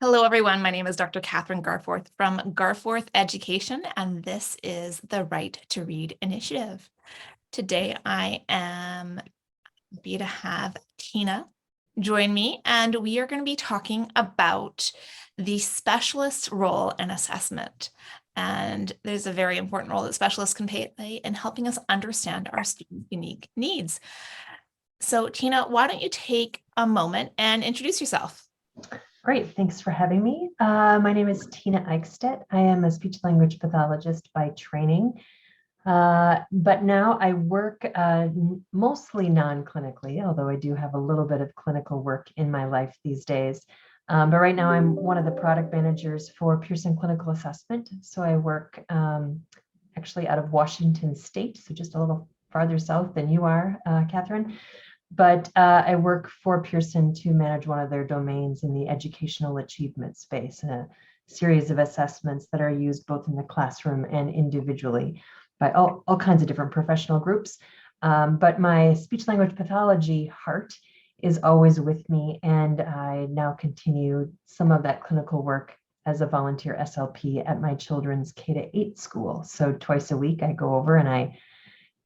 Hello, everyone. My name is Dr. Kathryn Garforth from Garforth Education, and this is the Right to Read Initiative. Today, I am happy to have Tina join me, and we are going to be talking about the specialist role in assessment. And there's a very important role that specialists can play in helping us understand our students' unique needs. So, Tina, why don't you take a moment and introduce yourself? Great, thanks for having me. My name is Tina Eichstadt. I am a speech language pathologist by training, but now I work mostly non-clinically, although I do have a little bit of clinical work in my life these days. But right now I'm one of the product managers for Pearson Clinical Assessment. So I work actually out of Washington State, so just a little farther south than you are, Kathryn. But I work for Pearson to manage one of their domains in the educational achievement space, and a series of assessments that are used both in the classroom and individually by all kinds of different professional groups. But my speech language pathology heart is always with me, and I now continue some of that clinical work as a volunteer SLP at my children's K-8 school. So twice a week I go over and I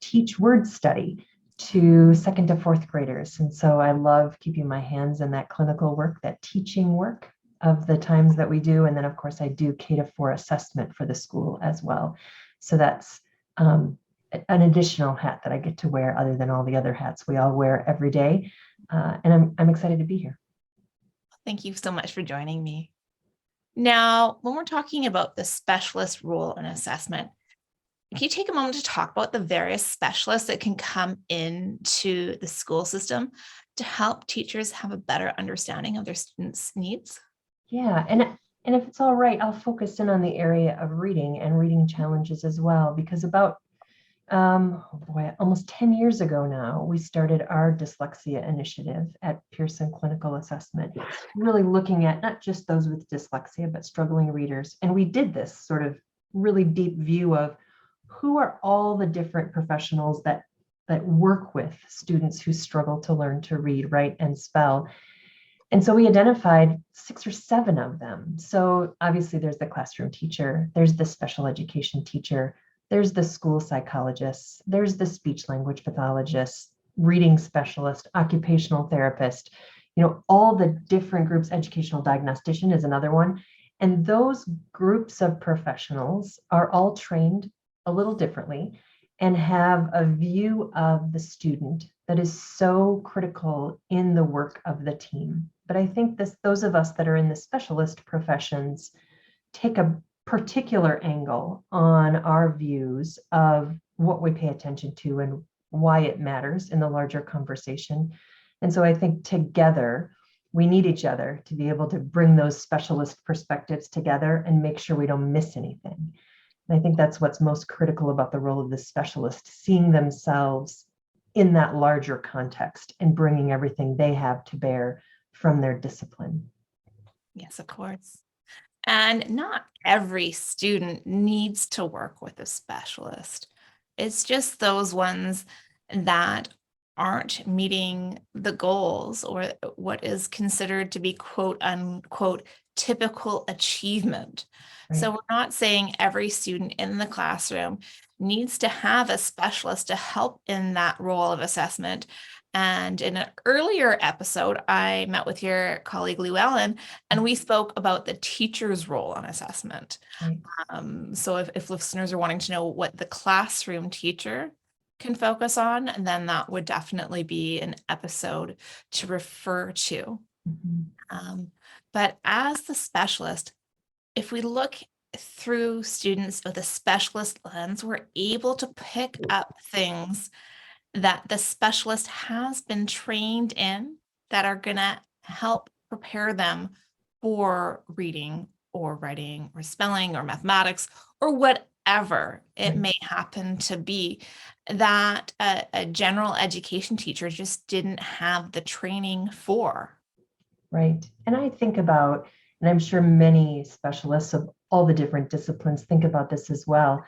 teach word study to 2nd to 4th graders. And so I love keeping my hands in that clinical work, that teaching work of the times that we do. And then of course I do K-4 assessment for the school as well. So that's an additional hat that I get to wear other than all the other hats we all wear every day. And I'm excited to be here. Thank you so much for joining me. Now, when we're talking about the specialist role in assessment, can you take a moment to talk about the various specialists that can come into the school system to help teachers have a better understanding of their students' needs? Yeah, and if it's all right, I'll focus in on the area of reading and reading challenges as well, because about almost 10 years ago now, we started our dyslexia initiative at Pearson Clinical Assessment, really looking at not just those with dyslexia, but struggling readers. And we did this sort of really deep view of who are all the different professionals that work with students who struggle to learn to read, write, and spell. And so we identified 6 or 7 of them. So obviously there's the classroom teacher, there's the special education teacher, there's the school psychologist, there's the speech language pathologist, reading specialist, occupational therapist, all the different groups. Educational diagnostician is another one. And those groups of professionals are all trained a little differently and have a view of the student that is so critical in the work of the team. But I think those of us that are in the specialist professions take a particular angle on our views of what we pay attention to and why it matters in the larger conversation. And so I think together we need each other to be able to bring those specialist perspectives together and make sure we don't miss anything. And I think that's what's most critical about the role of the specialist, seeing themselves in that larger context and bringing everything they have to bear from their discipline. Yes, of course. And not every student needs to work with a specialist. It's just those ones that aren't meeting the goals or what is considered to be quote unquote typical achievement. Right. So we're not saying every student in the classroom needs to have a specialist to help in that role of assessment. And in an earlier episode, I met with your colleague Llewellyn, and we spoke about the teacher's role in assessment. Right. So if listeners are wanting to know what the classroom teacher can focus on, then that would definitely be an episode to refer to. Mm-hmm. But as the specialist, if we look through students with a specialist lens, we're able to pick up things that the specialist has been trained in that are going to help prepare them for reading or writing or spelling or mathematics or whatever it may happen to be, that a general education teacher just didn't have the training for. Right. And I think about, and I'm sure many specialists of all the different disciplines think about this as well.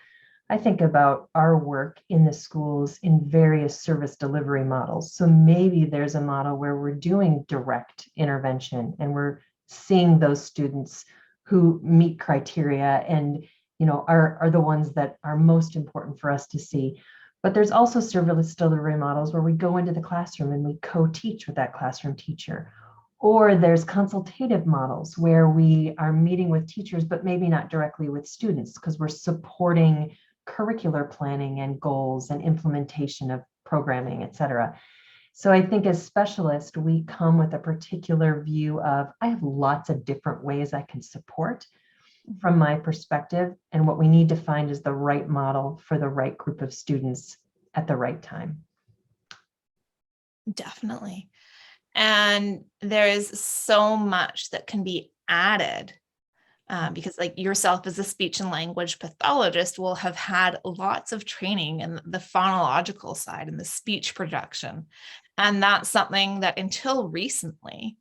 I think about our work in the schools in various service delivery models. So maybe there's a model where we're doing direct intervention and we're seeing those students who meet criteria and, are the ones that are most important for us to see. But there's also service delivery models where we go into the classroom and we co-teach with that classroom teacher. Or there's consultative models where we are meeting with teachers, but maybe not directly with students, because we're supporting curricular planning and goals and implementation of programming, et cetera. So I think as specialists, we come with a particular view of, I have lots of different ways I can support from my perspective. And what we need to find is the right model for the right group of students at the right time. Definitely. And there is so much that can be added because like yourself as a speech and language pathologist will have had lots of training in the phonological side and the speech production. And that's something that until recently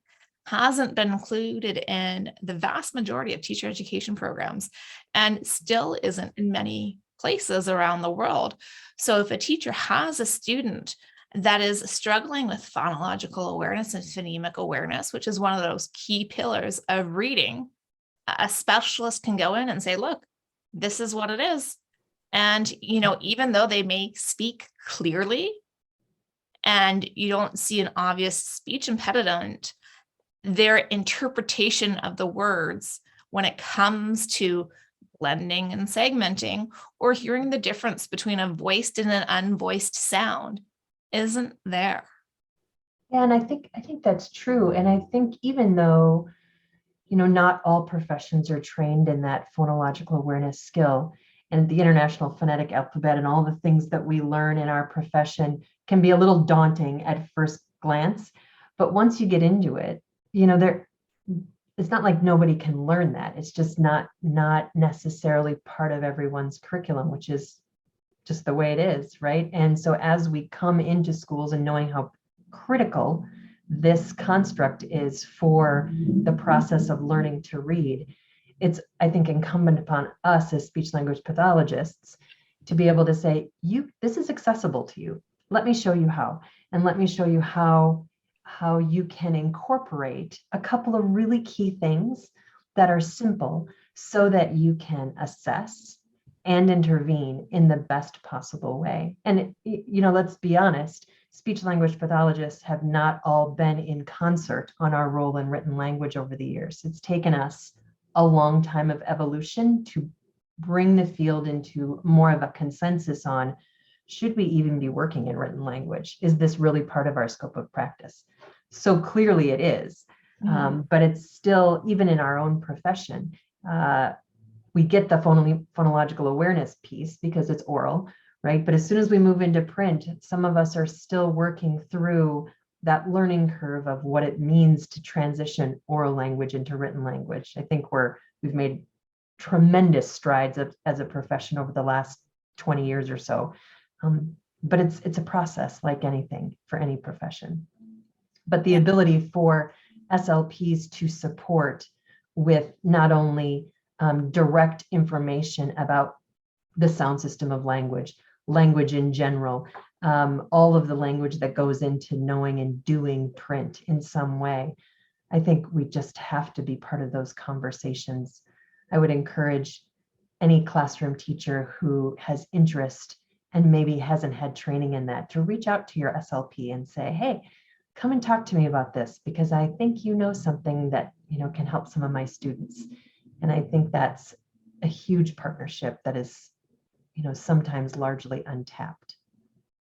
hasn't been included in the vast majority of teacher education programs and still isn't in many places around the world. So if a teacher has a student that is struggling with phonological awareness and phonemic awareness, which is one of those key pillars of reading, a specialist can go in and say, look, this is what it is. And, even though they may speak clearly and you don't see an obvious speech impediment, their interpretation of the words when it comes to blending and segmenting or hearing the difference between a voiced and an unvoiced sound isn't there. Yeah, and I think that's true. And I think even though, not all professions are trained in that phonological awareness skill, and the International Phonetic Alphabet and all the things that we learn in our profession can be a little daunting at first glance. But once you get into it, it's not like nobody can learn that. It's just not necessarily part of everyone's curriculum, which is just the way it is, right? And so as we come into schools and knowing how critical this construct is for the process of learning to read, it's, I think, incumbent upon us as speech language pathologists to be able to say, this is accessible to you. Let me show you how. And let me show you how you can incorporate a couple of really key things that are simple so that you can assess and intervene in the best possible way. And, let's be honest, speech language pathologists have not all been in concert on our role in written language over the years. It's taken us a long time of evolution to bring the field into more of a consensus on, should we even be working in written language? Is this really part of our scope of practice? So clearly it is, but it's still, even in our own profession, we get the phonological awareness piece because it's oral, right? But as soon as we move into print, some of us are still working through that learning curve of what it means to transition oral language into written language. I think we've made tremendous strides as a profession over the last 20 years or so. But it's a process like anything for any profession. But the ability for SLPs to support with not only direct information about the sound system of language in general, all of the language that goes into knowing and doing print in some way. I think we just have to be part of those conversations. I would encourage any classroom teacher who has interest and maybe hasn't had training in that to reach out to your SLP and say, hey, come and talk to me about this, because I think you know something that can help some of my students. And I think that's a huge partnership that is sometimes largely untapped.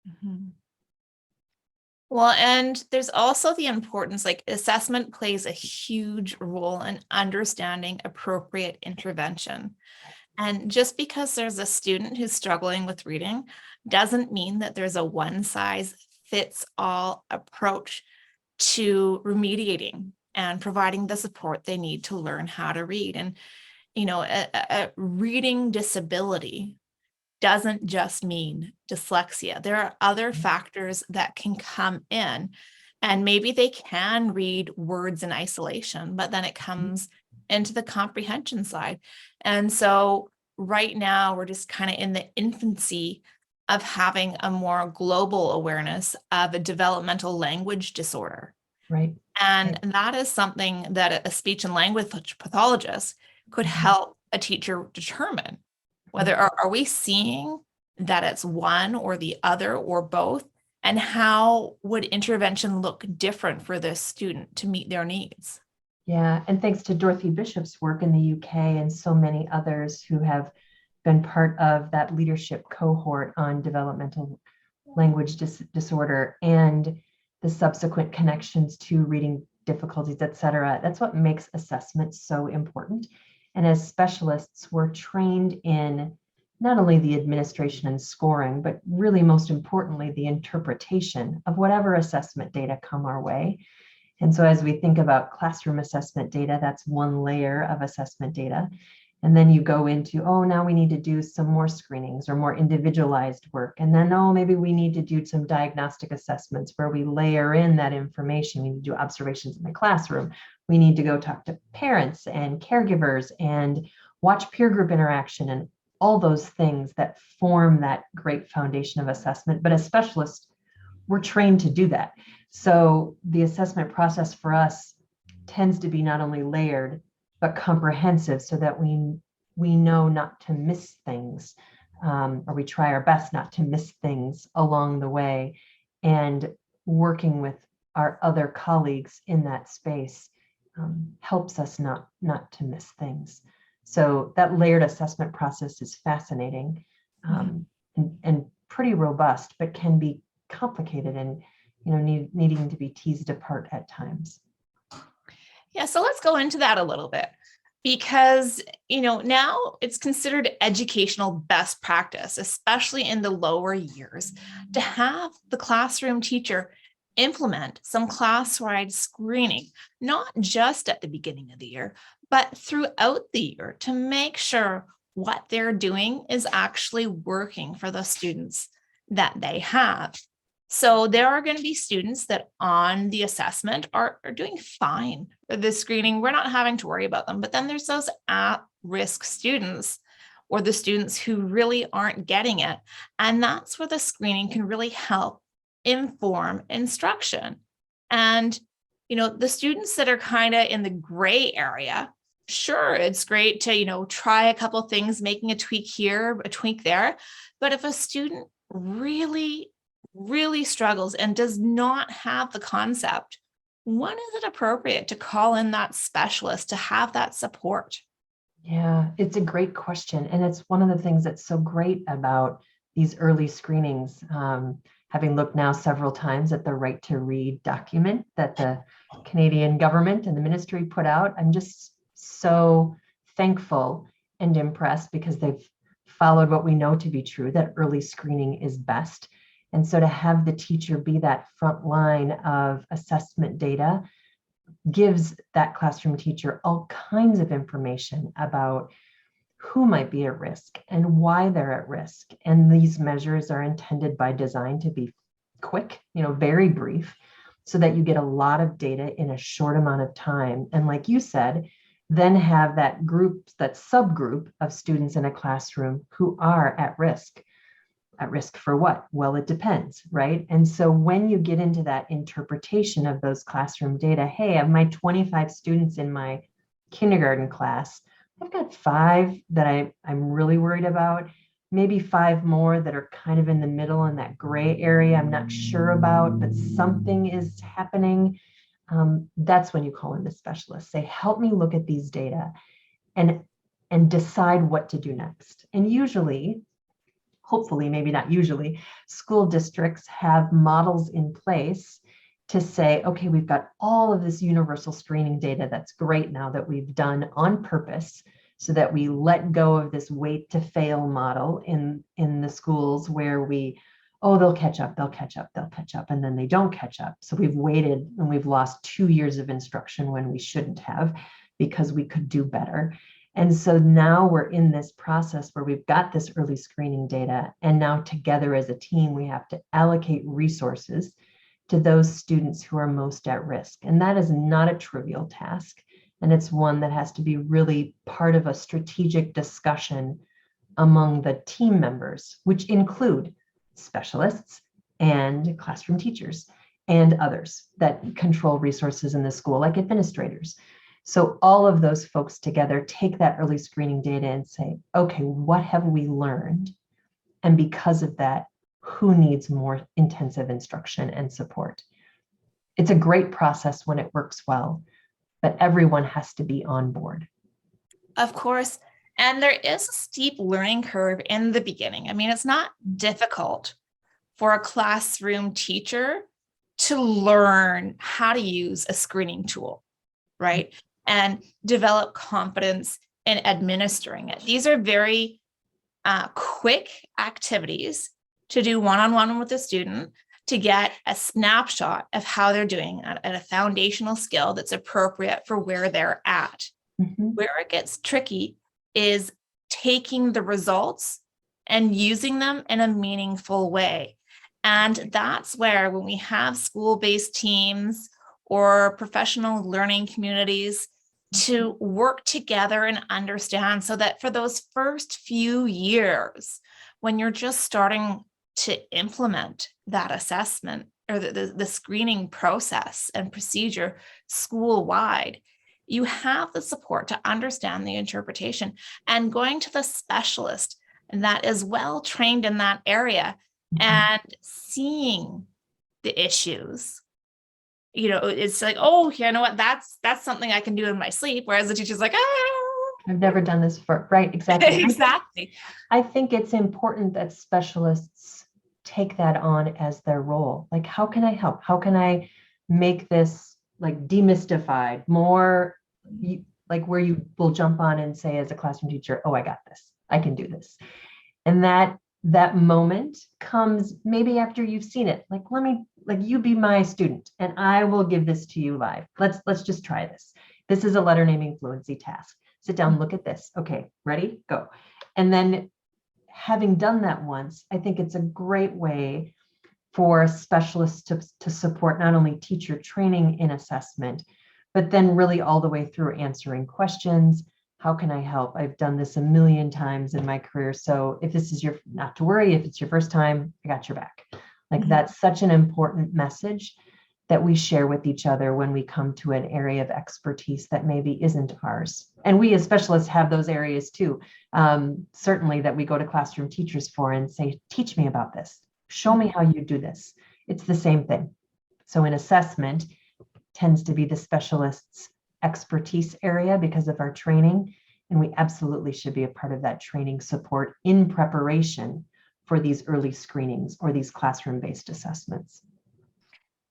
Mm-hmm. Well, and there's also the importance, like assessment plays a huge role in understanding appropriate intervention. And just because there's a student who's struggling with reading doesn't mean that there's a one size fits all approach to remediating and providing the support they need to learn how to read. And, a reading disability doesn't just mean dyslexia. There are other factors that can come in, and maybe they can read words in isolation, but then it comes into the comprehension side. And so right now we're just kind of in the infancy of having a more global awareness of a developmental language disorder. Right. And that is something that a speech and language pathologist could help a teacher determine whether are we seeing that it's one or the other or both, and how would intervention look different for this student to meet their needs? Yeah, and thanks to Dorothy Bishop's work in the UK and so many others who have been part of that leadership cohort on developmental language disorder and the subsequent connections to reading difficulties, et cetera. That's what makes assessment so important. And as specialists, we're trained in not only the administration and scoring, but really most importantly, the interpretation of whatever assessment data come our way. And so as we think about classroom assessment data, that's one layer of assessment data. And then you go into, oh, now we need to do some more screenings or more individualized work. And then, oh, maybe we need to do some diagnostic assessments where we layer in that information. We need to do observations in the classroom. We need to go talk to parents and caregivers and watch peer group interaction and all those things that form that great foundation of assessment. But as specialists, we're trained to do that. So the assessment process for us tends to be not only layered, but comprehensive, so that we know not to miss things, or we try our best not to miss things along the way. And working with our other colleagues in that space helps us not to miss things. So that layered assessment process is fascinating, and pretty robust, but can be complicated and needing to be teased apart at times. Yeah, so let's go into that a little bit, because now it's considered educational best practice, especially in the lower years, to have the classroom teacher implement some class-wide screening, not just at the beginning of the year, but throughout the year, to make sure what they're doing is actually working for the students that they have. So there are going to be students that on the assessment are doing fine for the screening. We're not having to worry about them. But then there's those at-risk students, or the students who really aren't getting it. And that's where the screening can really help inform instruction. And, the students that are kind of in the gray area, sure, it's great to, try a couple things, making a tweak here, a tweak there. But if a student really struggles and does not have the concept, when is it appropriate to call in that specialist to have that support? Yeah, it's a great question. And it's one of the things that's so great about these early screenings. Having looked now several times at the Right to Read document that the Canadian government and the ministry put out, I'm just so thankful and impressed, because they've followed what we know to be true, that early screening is best. And so to have the teacher be that front line of assessment data gives that classroom teacher all kinds of information about who might be at risk and why they're at risk. And these measures are intended by design to be quick, very brief, so that you get a lot of data in a short amount of time. And like you said, then have that group, that subgroup of students in a classroom who are at risk. At risk for what? Well, it depends, right? And so when you get into that interpretation of those classroom data, hey, of my 25 students in my kindergarten class, I've got 5 that I'm really worried about, maybe 5 more that are kind of in the middle in that gray area I'm not sure about, but something is happening. That's when you call in the specialist. Say, help me look at these data and decide what to do next. And usually, hopefully, maybe not usually, school districts have models in place to say, okay, we've got all of this universal screening data that's great now that we've done on purpose, so that we let go of this wait to fail model in the schools where they'll catch up, and then they don't catch up. So we've waited and we've lost 2 years of instruction when we shouldn't have, because we could do better. And so now we're in this process where we've got this early screening data, and now together as a team, we have to allocate resources to those students who are most at risk. And that is not a trivial task. And it's one that has to be really part of a strategic discussion among the team members, which include specialists and classroom teachers. and others that control resources in the school, like administrators. So all of those folks together take that early screening data and say, okay, what have we learned? And because of that, who needs more intensive instruction and support? It's a great process when it works well, but everyone has to be on board. Of course. And there is a steep learning curve in the beginning. I mean, it's not difficult for a classroom teacher to learn how to use a screening tool, right? And develop confidence in administering it. These are very quick activities to do one-on-one with a student to get a snapshot of how they're doing at a foundational skill that's appropriate for where they're at. Where it gets tricky is taking the results and using them in a meaningful way. And that's where, when we have school-based teams or professional learning communities to work together and understand, so that for those first few years, when you're just starting to implement that assessment or the screening process and procedure school-wide, you have the support to understand the interpretation, and going to the specialist that is well trained in that area and seeing the issues. You know, it's like, oh, you know what, that's something I can do in my sleep. Whereas the teacher's like, I've never done this before. Right, exactly. Exactly. I think it's important that specialists take that on as their role. Like, how can I help? How can I make this like demystified, more like where you will jump on and say as a classroom teacher, oh, I got this, I can do this. And that moment comes maybe after you've seen it. Like, you be my student and I will give this to you live. Let's just try this. This is a letter naming fluency task. Sit down, look at this. Okay, ready, go. And then having done that once, I think it's a great way for specialists to support not only teacher training in assessment, but then really all the way through answering questions. How can I help? I've done this a million times in my career. So if this is not to worry, if it's your first time, I got your back. Like, that's such an important message that we share with each other when we come to an area of expertise that maybe isn't ours. And we as specialists have those areas too. Certainly that we go to classroom teachers for and say, teach me about this. Show me how you do this. It's the same thing. So in assessment, tends to be the specialist's expertise area because of our training. And we absolutely should be a part of that training support in preparation for these early screenings or these classroom-based assessments.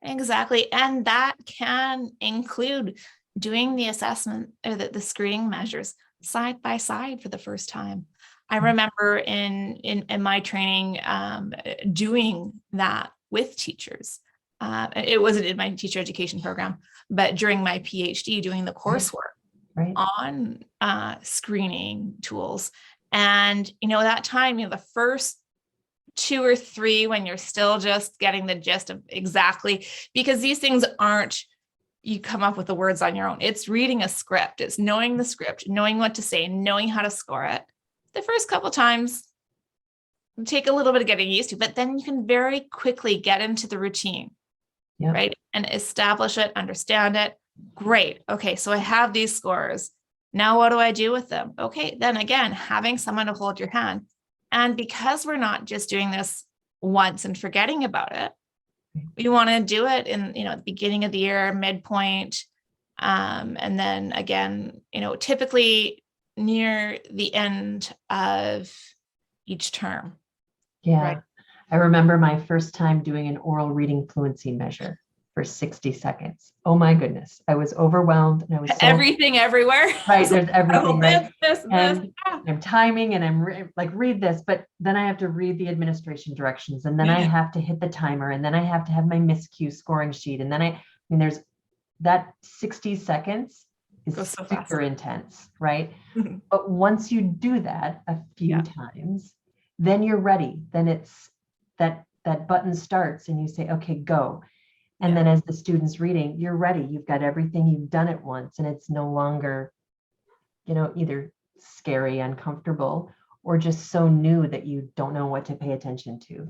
Exactly. And that can include doing the assessment or the screening measures side by side for the first time. I remember in my training doing that with teachers. It wasn't in my teacher education program, but during my Ph.D. doing the coursework on screening tools. And, that time, the first 2 or 3, when you're still just getting the gist of exactly, because these things aren't, you come up with the words on your own. It's reading a script. It's knowing the script, knowing what to say, knowing how to score it. The first couple times take a little bit of getting used to, but then you can very quickly get into the routine, right? And establish it, understand it. Great. Okay, so I have these scores. Now what do I do with them? Okay, then again, having someone to hold your hand. And because we're not just doing this once and forgetting about it, we want to do it in, the beginning of the year, midpoint, and then again, typically near the end of each term. Yeah. Right? I remember my first time doing an oral reading fluency measure for 60 seconds. Oh my goodness. I was overwhelmed and I was so everything everywhere. Right. There's everything, right? This. I'm timing and I'm like, read this, but then I have to read the administration directions and then I have to hit the timer and then I have to have my miscue scoring sheet. And then there's that 60 seconds is so super fast. Intense, right? But once you do that a few times, then you're ready. Then it's that button starts and you say, okay, go. And then as the student's reading, you're ready. You've got everything, you've done it once, and it's no longer, either scary, uncomfortable, or just so new that you don't know what to pay attention to.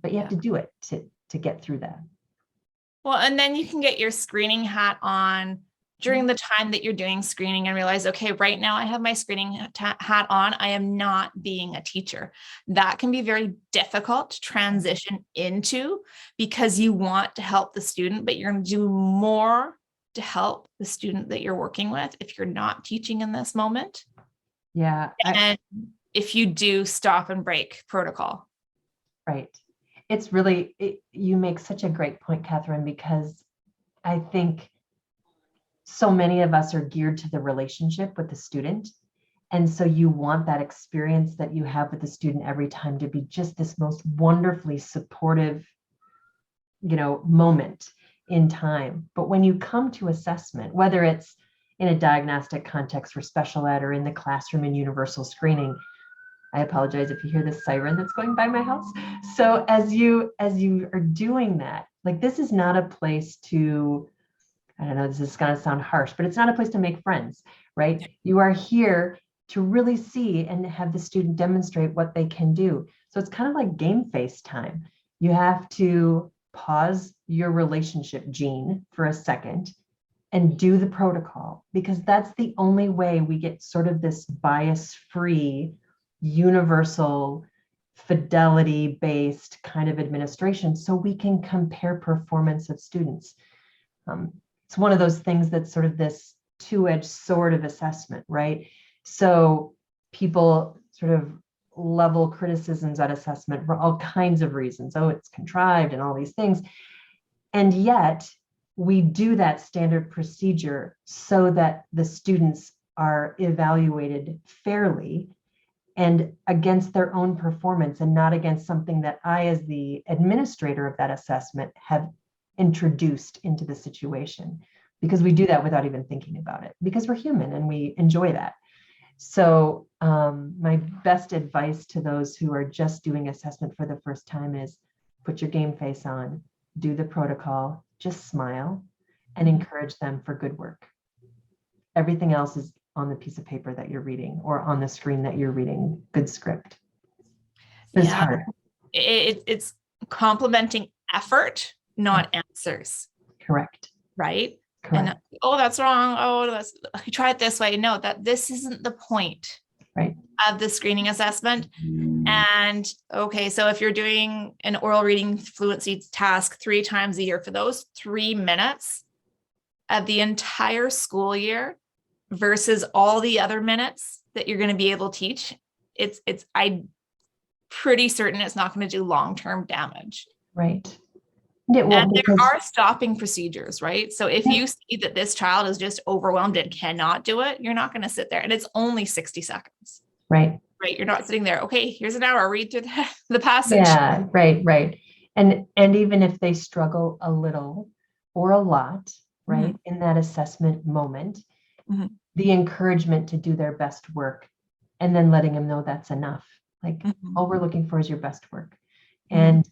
But you have to do it to get through that. Well, and then you can get your screening hat on during the time that you're doing screening and realize, okay, right now I have my screening hat on. I am not being a teacher. That can be very difficult to transition into because you want to help the student, but you're going to do more to help the student that you're working with if you're not teaching in this moment. Yeah. And if you do stop and break protocol. Right. It's really, you make such a great point, Kathryn, because I think so many of us are geared to the relationship with the student. And so you want that experience that you have with the student every time to be just this most wonderfully supportive, moment in time. But when you come to assessment, whether it's in a diagnostic context for special ed or in the classroom in universal screening, I apologize if you hear this siren that's going by my house. So as you are doing that, like, this is not a place to, I don't know, this is going to sound harsh, but it's not a place to make friends, right? You are here to really see and have the student demonstrate what they can do. So it's kind of like game face time. You have to pause your relationship gene for a second and do the protocol, because that's the only way we get sort of this bias-free, universal, fidelity-based kind of administration, so we can compare performance of students. It's one of those things that's sort of this two-edged sword of assessment, right? So people sort of level criticisms at assessment for all kinds of reasons. Oh, it's contrived and all these things. And yet we do that standard procedure so that the students are evaluated fairly and against their own performance, and not against something that I, as the administrator of that assessment, have introduced into the situation, because we do that without even thinking about it, because we're human and we enjoy that. So my best advice to those who are just doing assessment for the first time is put your game face on, do the protocol, just smile, and encourage them for good work. Everything else is on the piece of paper that you're reading or on the screen that you're reading. Good script. It's hard. It's complimenting effort, not answers. Correct. Right? Correct. And that's wrong. Try it this way. No, that this isn't the point, right, of the screening assessment. And okay, so if you're doing an oral reading fluency task 3 times a year, for those 3 minutes of the entire school year versus all the other minutes that you're going to be able to teach, I'm pretty certain it's not going to do long-term damage. Right. And there are stopping procedures, right? So if you see that this child is just overwhelmed and cannot do it, you're not going to sit there, and it's only 60 seconds. Right. Right. You're not sitting there. Okay, here's an hour, read through the passage. Yeah, right. And even if they struggle a little or a lot, right, in that assessment moment, the encouragement to do their best work, and then letting them know that's enough. Like, all we're looking for is your best work. And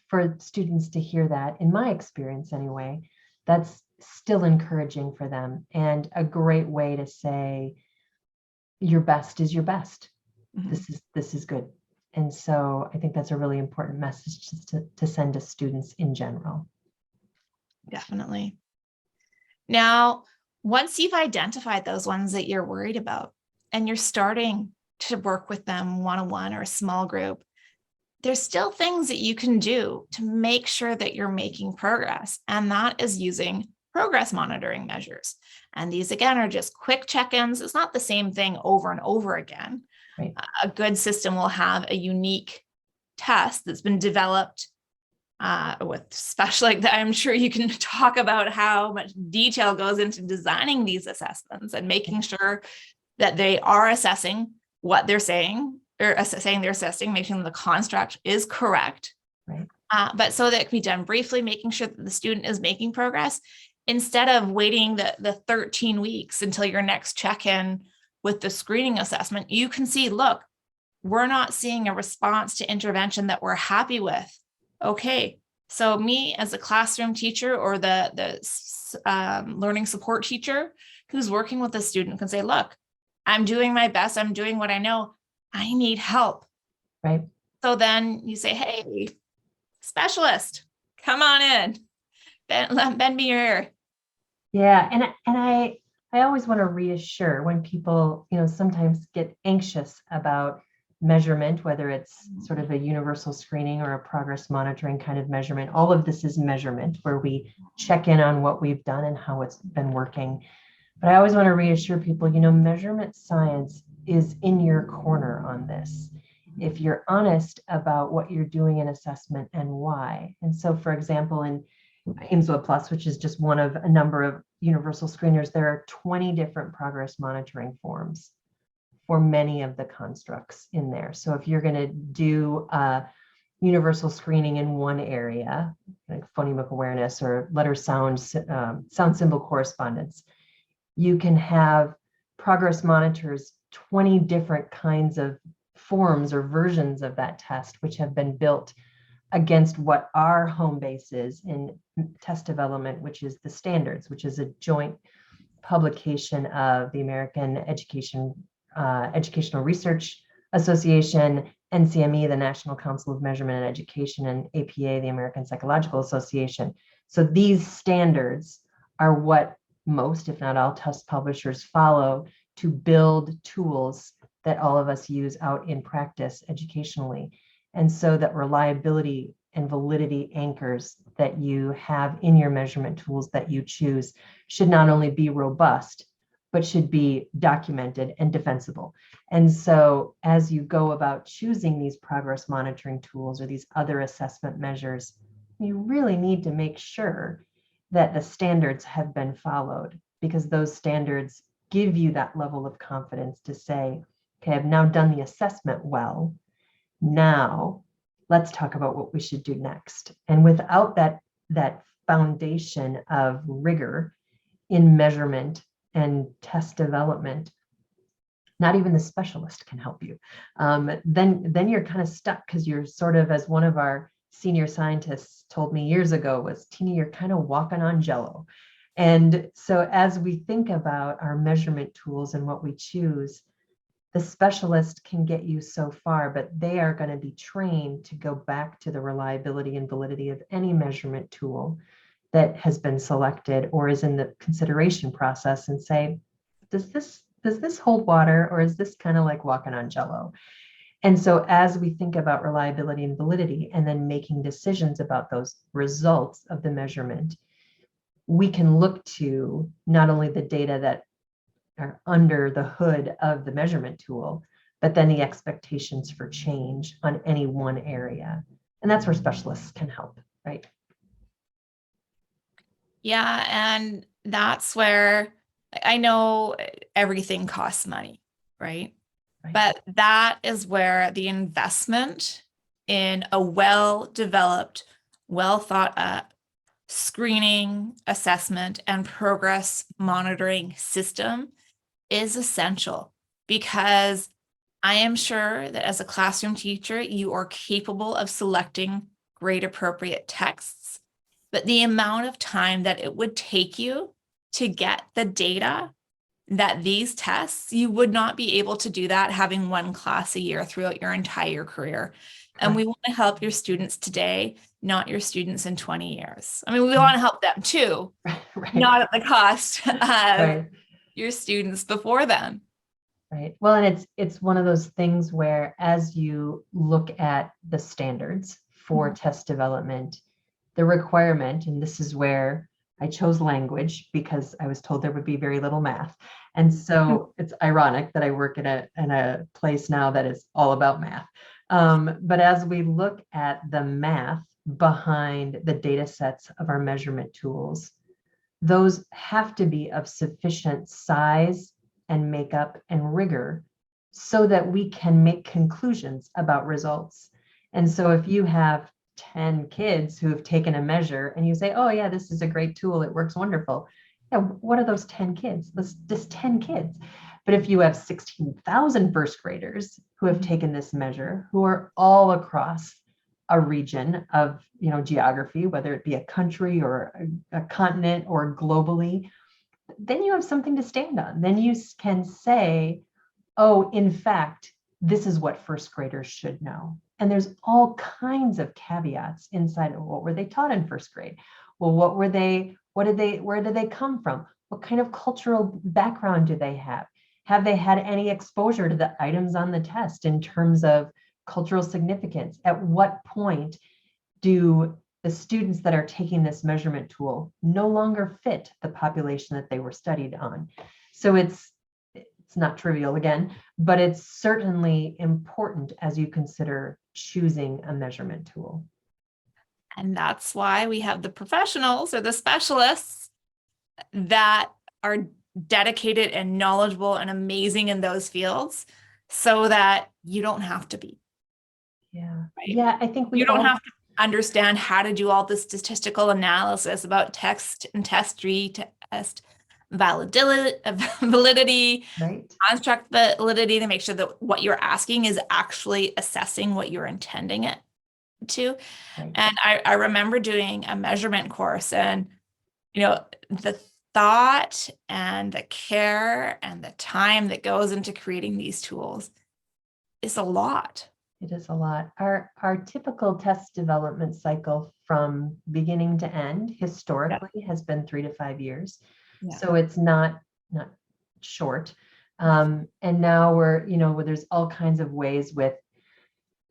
for students to hear that, in my experience anyway, that's still encouraging for them, and a great way to say your best is your best. This is good. And so I think that's a really important message to send to students in general. Definitely. Now, once you've identified those ones that you're worried about and you're starting to work with them one-on-one or a small group, there's still things that you can do to make sure that you're making progress. And that is using progress monitoring measures. And these, again, are just quick check-ins. It's not the same thing over and over again. Right. A good system will have a unique test that's been developed with special, like that. I'm sure you can talk about how much detail goes into designing these assessments and making sure that they are assessing what they're saying, or saying they're assessing, making sure the construct is correct. Right. But so that it can be done briefly, making sure that the student is making progress, instead of waiting the 13 weeks until your next check-in with the screening assessment. You can see, look, we're not seeing a response to intervention that we're happy with. Okay, so me as a classroom teacher, or the learning support teacher who's working with a student, can say, look, I'm doing my best. I'm doing what I know. I need help. Right. So then you say, hey, specialist, come on in. Bend me your ear. Yeah, and I always want to reassure when people, sometimes get anxious about measurement, whether it's sort of a universal screening or a progress monitoring kind of measurement. All of this is measurement where we check in on what we've done and how it's been working. But I always want to reassure people, measurement science is in your corner on this. If you're honest about what you're doing in assessment and why. And so, for example, in AIMSWA Plus, which is just one of a number of universal screeners, there are 20 different progress monitoring forms for many of the constructs in there. So if you're going to do universal screening in one area, like phonemic awareness or letter sound symbol correspondence, you can have progress monitors 20 different kinds of forms or versions of that test, which have been built against what our home base is in test development, which is the standards, which is a joint publication of the American Educational Research Association, NCME, the National Council of Measurement and Education, and APA, the American Psychological Association. So these standards are what most, if not all, test publishers follow to build tools that all of us use out in practice educationally. And so that reliability and validity anchors that you have in your measurement tools that you choose should not only be robust, but should be documented and defensible. And so as you go about choosing these progress monitoring tools or these other assessment measures, you really need to make sure that the standards have been followed, because those standards give you that level of confidence to say, okay, I've now done the assessment well. Now let's talk about what we should do next. And without that foundation of rigor in measurement and test development, not even the specialist can help you. Then you're kind of stuck, because you're sort of, as one of our senior scientists told me years ago, was, Tina, you're kind of walking on jello. And so as we think about our measurement tools and what we choose, the specialist can get you so far, but they are going to be trained to go back to the reliability and validity of any measurement tool that has been selected or is in the consideration process and say, does this hold water, or is this kind of like walking on jello? And so as we think about reliability and validity and then making decisions about those results of the measurement, we can look to not only the data that are under the hood of the measurement tool, but then the expectations for change on any one area. And that's where specialists can help, right? Yeah, and that's where I know everything costs money, right? But that is where the investment in a well-developed, well-thought-up screening, assessment, and progress monitoring system is essential, because I am sure that as a classroom teacher, you are capable of selecting grade appropriate texts, but the amount of time that it would take you to get the data that these tests, you would not be able to do that having one class a year throughout your entire career. And we want to help your students today, not your students in 20 years. I mean, we want to help them too, right. Not at the cost of your students before them. Right. Well, and it's one of those things where, as you look at the standards for test development, the requirement, and this is where I chose language because I was told there would be very little math. And so it's ironic that I work in a place now that is all about math. But as we look at the math behind the data sets of our measurement tools, those have to be of sufficient size and makeup and rigor so that we can make conclusions about results. And so if you have 10 kids who have taken a measure and you say, oh yeah, this is a great tool, it works wonderful. Yeah, what are those 10 kids? Just 10 kids. But if you have 16,000 first graders who have taken this measure, who are all across a region of geography, whether it be a country or a continent or globally, then you have something to stand on. Then you can say, oh, in fact, this is what first graders should know. And there's all kinds of caveats inside of what were they taught in first grade? Well, where did they come from? What kind of cultural background do they have? Have they had any exposure to the items on the test in terms of cultural significance? At what point do the students that are taking this measurement tool no longer fit the population that they were studied on? So it's not trivial again, but it's certainly important as you consider choosing a measurement tool. And that's why we have the professionals or the specialists that are dedicated and knowledgeable and amazing in those fields, so that you don't have to be. Yeah. Right? Yeah, I think you don't have to understand how to do all the statistical analysis about text and test retest validity, right. construct validity, to make sure that what you're asking is actually assessing what you're intending it to. Right. And I remember doing a measurement course, and the thought and the care and the time that goes into creating these tools is a lot. It is a lot. Our typical test development cycle from beginning to end historically has been 3 to 5 years. Yeah. So it's not short. And now we're, where there's all kinds of ways with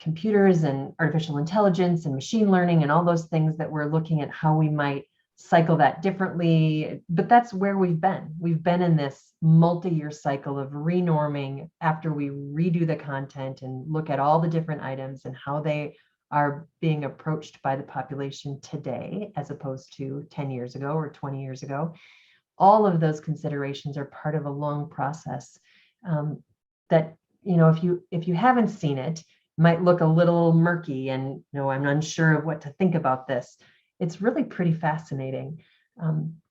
computers and artificial intelligence and machine learning and all those things that we're looking at how we might cycle that differently. But that's where we've been. We've been in this multi-year cycle of renorming after we redo the content and look at all the different items and how they are being approached by the population today, as opposed to 10 years ago or 20 years ago. All of those considerations are part of a long process that, if you haven't seen it, might look a little murky and, I'm unsure of what to think about this. It's really pretty fascinating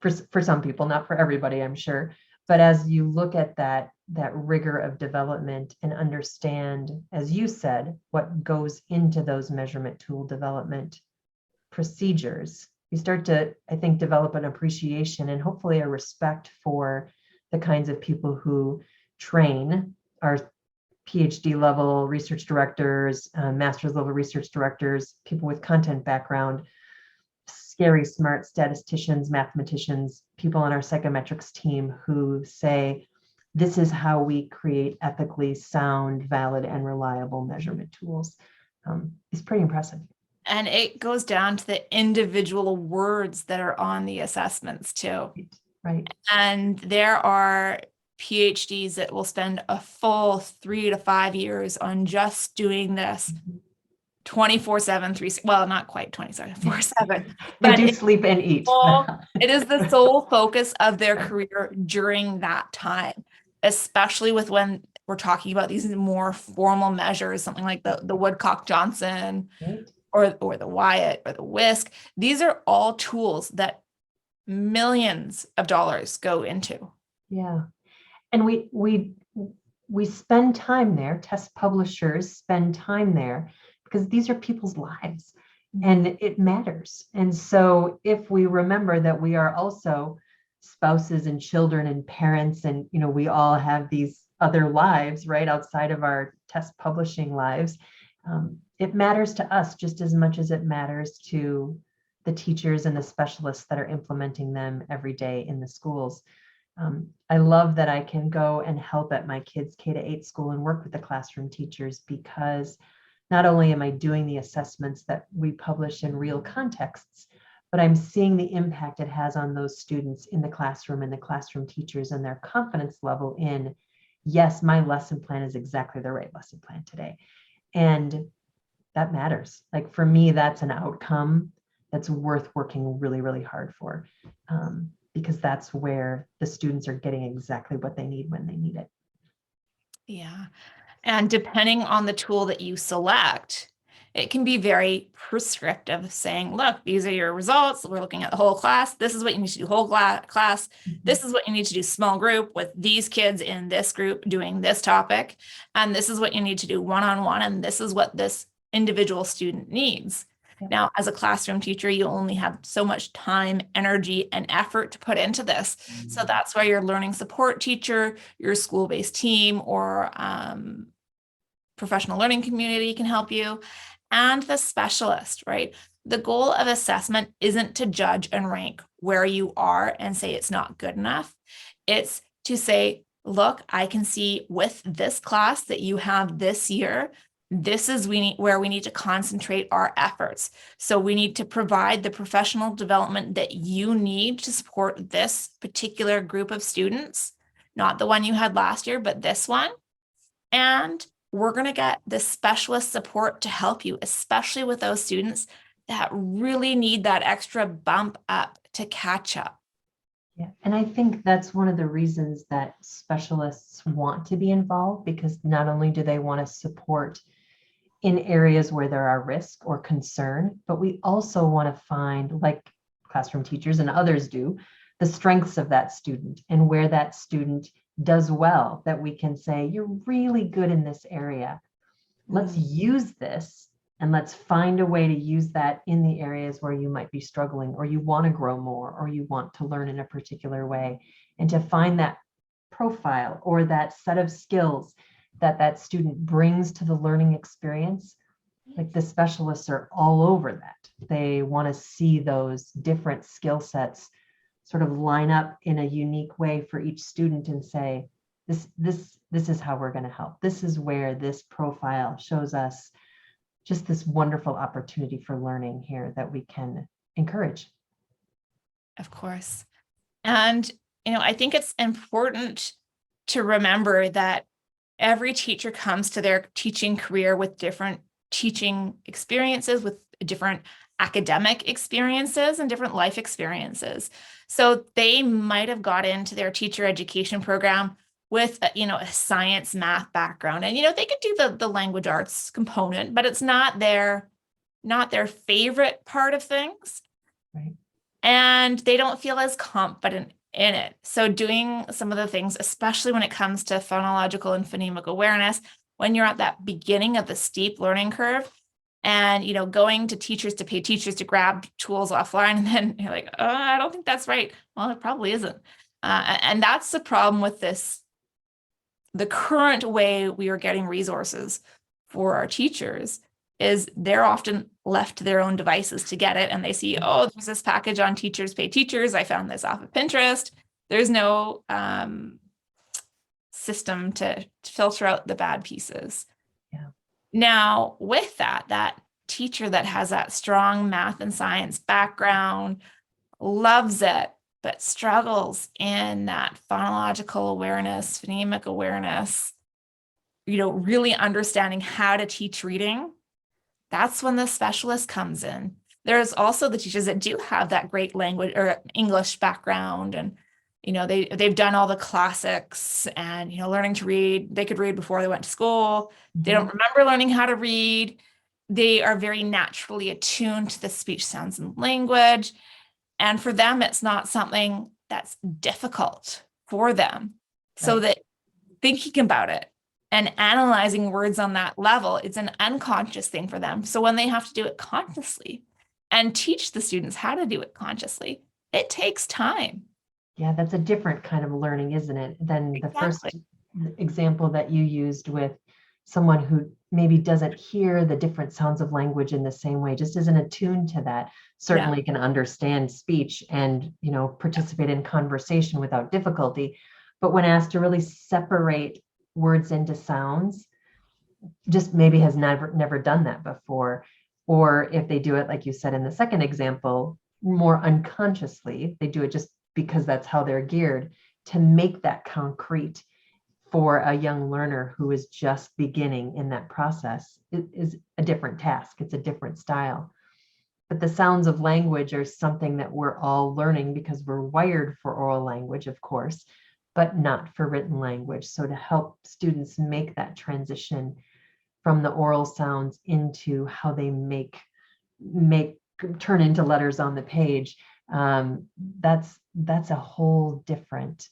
for some people, not for everybody, I'm sure. But as you look at that rigor of development and understand, as you said, what goes into those measurement tool development procedures, you start to, I think, develop an appreciation and hopefully a respect for the kinds of people who train our Ph.D. level research directors, master's level research directors, people with content background, scary smart statisticians, mathematicians, people on our psychometrics team who say, this is how we create ethically sound, valid, and reliable measurement tools. It's pretty impressive. And it goes down to the individual words that are on the assessments too. Right. And there are PhDs that will spend a full 3 to 5 years on just doing this 24/7, well, not quite 24/7. They do sleep and eat. It is the sole focus of their career during that time, especially with when we're talking about these more formal measures, something like the Woodcock-Johnson, right, or the Wyatt or the WISC. These are all tools that millions of dollars go into. Yeah. And we spend time there, test publishers spend time there because these are people's lives and it matters. And so if we remember that we are also spouses and children and parents, and we all have these other lives right outside of our test publishing lives, it matters to us just as much as it matters to the teachers and the specialists that are implementing them every day in the schools. I love that I can go and help at my kids' K-8 school and work with the classroom teachers, because not only am I doing the assessments that we publish in real contexts, but I'm seeing the impact it has on those students in the classroom and the classroom teachers and their confidence level in, yes, my lesson plan is exactly the right lesson plan today. And that matters. Like for me, that's an outcome that's worth working really, really hard for. Because that's where the students are getting exactly what they need when they need it. Yeah. And depending on the tool that you select, it can be very prescriptive, saying, look, these are your results. We're looking at the whole class. This is what you need to do whole class. Mm-hmm. This is what you need to do small group with these kids in this group doing this topic. And this is what you need to do one-on-one. And this is what this individual student needs. Now, as a classroom teacher, you only have so much time, energy, and effort to put into this. Mm-hmm. So that's why your learning support teacher, your school-based team, or professional learning community can help you, and the specialist, right? the goal of assessment isn't to judge and rank where you are and say it's not good enough. It's to say, look, I can see with this class that you have this year, this is where we need to concentrate our efforts. So we need to provide the professional development that you need to support this particular group of students, not the one you had last year, but this one. And we're going to get the specialist support to help you, especially with those students that really need that extra bump up to catch up. Yeah, and I think that's one of the reasons that specialists want to be involved, because not only do they want to support in areas where there are risk or concern, but we also want to find, like classroom teachers and others do, the strengths of that student and where that student does well, that we can say, you're really good in this area. Let's use this and let's find a way to use that in the areas where you might be struggling, or you want to grow more, or you want to learn in a particular way, and to find that profile or that set of skills that that student brings to the learning experience. Like, the specialists are all over that. They want to see those different skill sets sort of line up in a unique way for each student and say, this is how we're going to help. This is where this profile shows us just this wonderful opportunity for learning here that we can encourage. Of course. And, I think it's important to remember that every teacher comes to their teaching career with different teaching experiences, with different academic experiences and different life experiences. So they might have got into their teacher education program with a science math background, and they could do the language arts component, but it's not their favorite part of things. Right. And they don't feel as confident in it. So doing some of the things, especially when it comes to phonological and phonemic awareness, when you're at that beginning of the steep learning curve, and going to teachers to pay teachers to grab tools offline, and then you're like, oh, I don't think that's right. Well, it probably isn't. And that's the problem with this. The current way we are getting resources for our teachers is they're often left to their own devices to get it. And they see, oh, there's this package on Teachers Pay Teachers. I found this off of Pinterest. There's no system to filter out the bad pieces. Yeah. Now, with that teacher that has that strong math and science background, loves it, but struggles in that phonological awareness, phonemic awareness, really understanding how to teach reading, that's when the specialist comes in. There's also the teachers that do have that great language or English background, and they've done all the classics and learning to read. They could read before they went to school. They don't remember learning how to read. They are very naturally attuned to the speech, sounds, and language. And for them, it's not something that's difficult for them. So that thinking about it and analyzing words on that level, it's an unconscious thing for them. So when they have to do it consciously and teach the students how to do it consciously, it takes time. Yeah, that's a different kind of learning, isn't it, than the first example that you used with someone who maybe doesn't hear the different sounds of language in the same way, just isn't attuned to that. Certainly can understand speech and participate in conversation without difficulty, but when asked to really separate words into sounds, just maybe has never done that before. Or if they do it, like you said in the second example, more unconsciously, they do it just because that's how they're geared, to make that concrete for a young learner who is just beginning in that process. It is a different task. It's a different style. But the sounds of language are something that we're all learning because we're wired for oral language, of course, but not for written language. So to help students make that transition from the oral sounds into how they turn into letters on the page, that's a whole different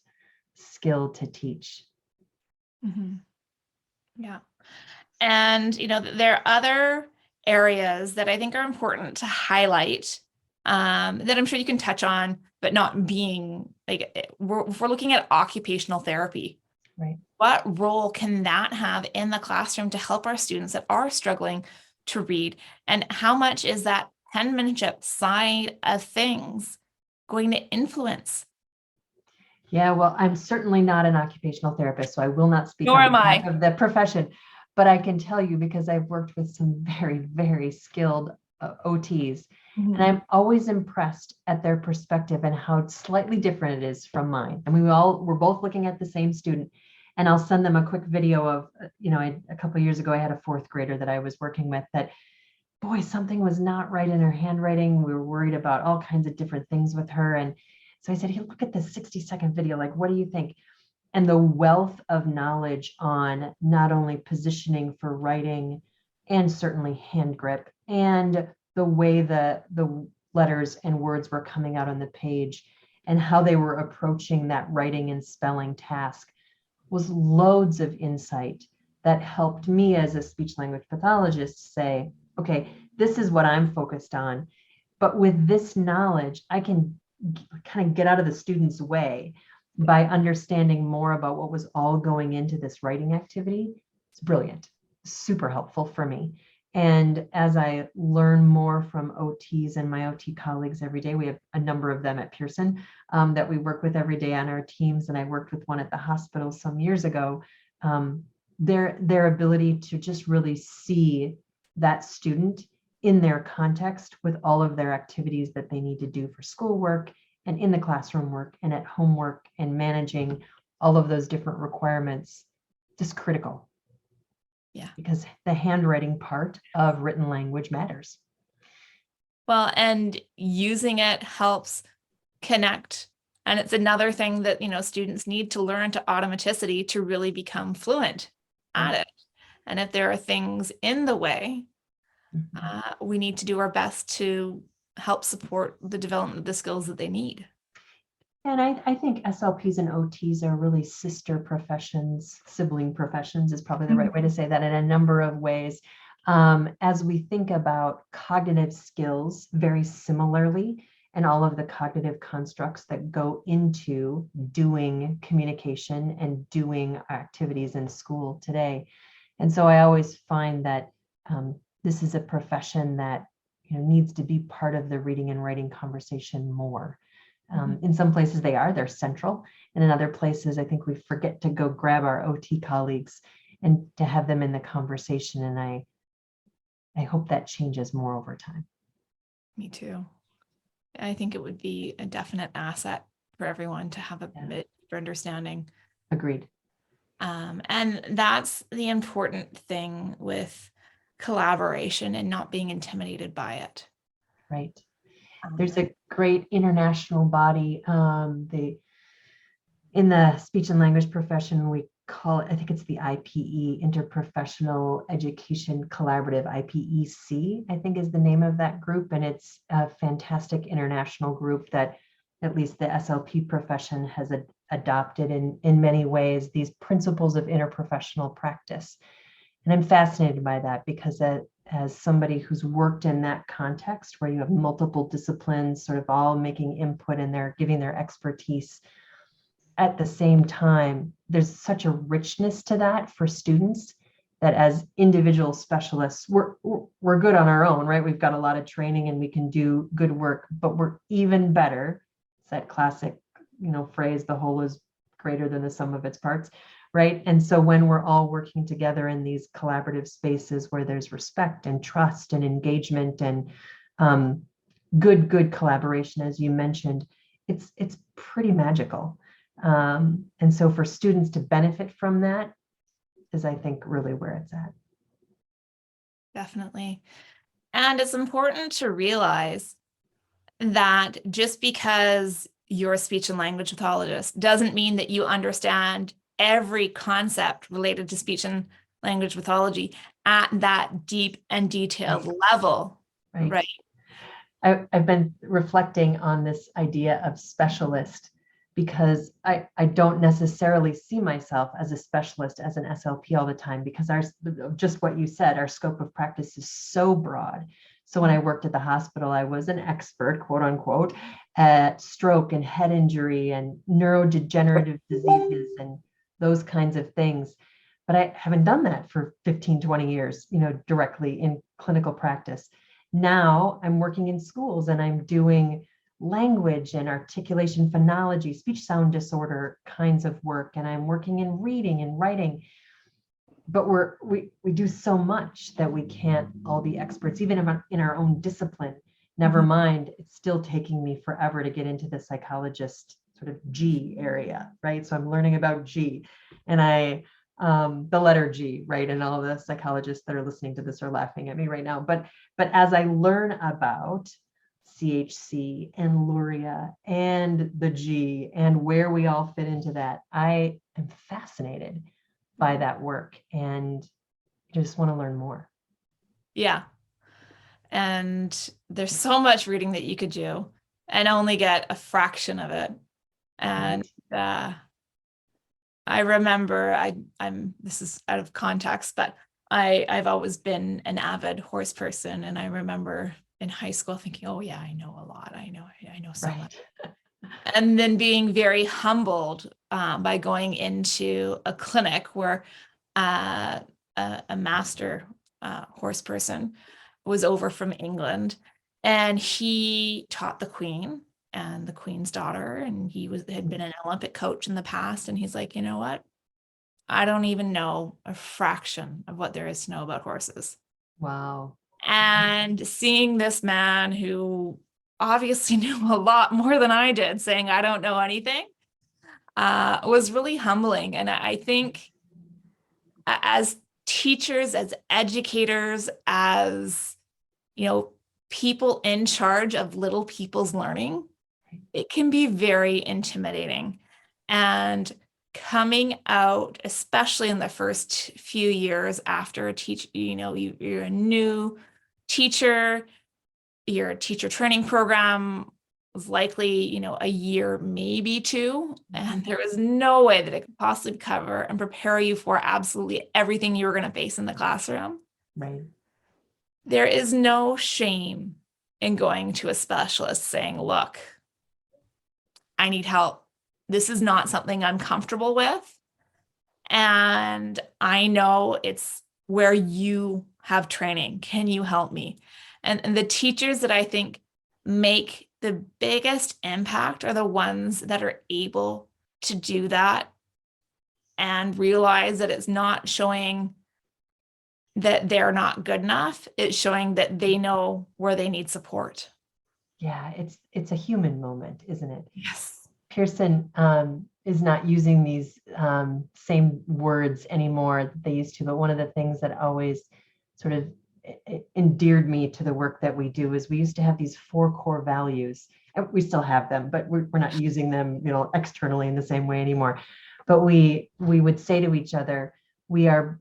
skill to teach. Mm-hmm. Yeah. And, there are other areas that I think are important to highlight that I'm sure you can touch on, but not being like, if we're looking at occupational therapy, right? What role can that have in the classroom to help our students that are struggling to read? And how much is that penmanship side of things going to influence? Yeah, well, I'm certainly not an occupational therapist, so I will not speak Nor on am behalf I. of the profession, but I can tell you because I've worked with some very, very skilled OTs, and I'm always impressed at their perspective and how slightly different it is from mine. And we're both looking at the same student, and I'll send them a quick video of, a couple of years ago, I had a fourth grader that I was working with that, boy, something was not right in her handwriting. We were worried about all kinds of different things with her. And so I said, hey, look at this 60-second video. Like, what do you think? And the wealth of knowledge on not only positioning for writing and certainly hand grip and the way the letters and words were coming out on the page and how they were approaching that writing and spelling task was loads of insight that helped me as a speech language pathologist say, okay, this is what I'm focused on. But with this knowledge, I can kind of get out of the student's way by understanding more about what was all going into this writing activity. It's brilliant, super helpful for me. And as I learn more from OTs and my OT colleagues every day, we have a number of them at Pearson that we work with every day on our teams. And I worked with one at the hospital some years ago. Their ability to just really see that student in their context with all of their activities that they need to do for schoolwork and in the classroom work and at homework and managing all of those different requirements, just critical. Yeah. Because the handwriting part of written language matters. Well, and using it helps connect. And it's another thing that, students need to learn to automaticity to really become fluent at it. And if there are things in the way, we need to do our best to help support the development of the skills that they need. And I think SLPs and OTs are really sister professions, sibling professions is probably the right way to say that in a number of ways. As we think about cognitive skills very similarly, and all of the cognitive constructs that go into doing communication and doing activities in school today. And so I always find that this is a profession that needs to be part of the reading and writing conversation more. In some places they're central, and in other places I think we forget to go grab our OT colleagues and to have them in the conversation. And I hope that changes more over time. Me too. I think it would be a definite asset for everyone to have a bit of understanding. Agreed. And that's the important thing with collaboration and not being intimidated by it. Right. There's a great international body. In the speech and language profession, we call it, I think it's the IPE, Interprofessional Education Collaborative, IPEC, I think is the name of that group. And it's a fantastic international group that at least the SLP profession has adopted in many ways, these principles of interprofessional practice. And I'm fascinated by that because as somebody who's worked in that context where you have multiple disciplines sort of all making input and they're giving their expertise at the same time, there's such a richness to that for students that as individual specialists, we're good on our own, right? We've got a lot of training and we can do good work, but we're even better. It's that classic, phrase, the whole is greater than the sum of its parts, right? And so when we're all working together in these collaborative spaces where there's respect and trust and engagement and good collaboration, as you mentioned, it's pretty magical. And so for students to benefit from that is, I think, really where it's at. Definitely. And it's important to realize that just because you're a speech and language pathologist doesn't mean that you understand every concept related to speech and language pathology at that deep and detailed level. Right. I've been reflecting on this idea of specialist because I don't necessarily see myself as a specialist, as an SLP all the time, because just what you said, our scope of practice is so broad. So when I worked at the hospital, I was an expert, quote unquote, at stroke and head injury and neurodegenerative diseases and those kinds of things. But I haven't done that for 15, 20 years, directly in clinical practice. now I'm working in schools and I'm doing language and articulation, phonology, speech sound disorder kinds of work, and I'm working in reading and writing. But we do so much that we can't all be experts, even in our own discipline. Never mind, it's still taking me forever to get into the psychologist sort of G area, right? So I'm learning about G, and the letter G, right? And all the psychologists that are listening to this are laughing at me right now. But as I learn about CHC and Luria and the G and where we all fit into that, I am fascinated by that work, and I just want to learn more. Yeah. And there's so much reading that you could do and only get a fraction of it. And I remember this is out of context, but I've always been an avid horse person. And I remember in high school thinking, oh yeah, I know a lot. I know so much. And then being very humbled by going into a clinic where a master horse person was over from England, and he taught the Queen and the Queen's daughter, and had been an Olympic coach in the past. And he's like, you know what? I don't even know a fraction of what there is to know about horses. Wow. And seeing this man who obviously knew a lot more than I did saying, I don't know anything, was really humbling. And I think as teachers, as educators, as, people in charge of little people's learning, it can be very intimidating. And coming out, especially in the first few years after you're a new teacher, your teacher training program was likely, a year, maybe two, and there was no way that it could possibly cover and prepare you for absolutely everything you were going to face in the classroom. Right. There is no shame in going to a specialist saying, look, I need help. This is not something I'm comfortable with. And I know it's where you have training. Can you help me? And the teachers that I think make the biggest impact are the ones that are able to do that and realize that it's not showing that they're not good enough. It's showing that they know where they need support. Yeah, it's a human moment, isn't it? Yes. Pearson is not using these same words anymore that they used to, but one of the things that always sort of endeared me to the work that we do is we used to have these 4 core values. And we still have them, but we're not using them, externally in the same way anymore. But we would say to each other, we are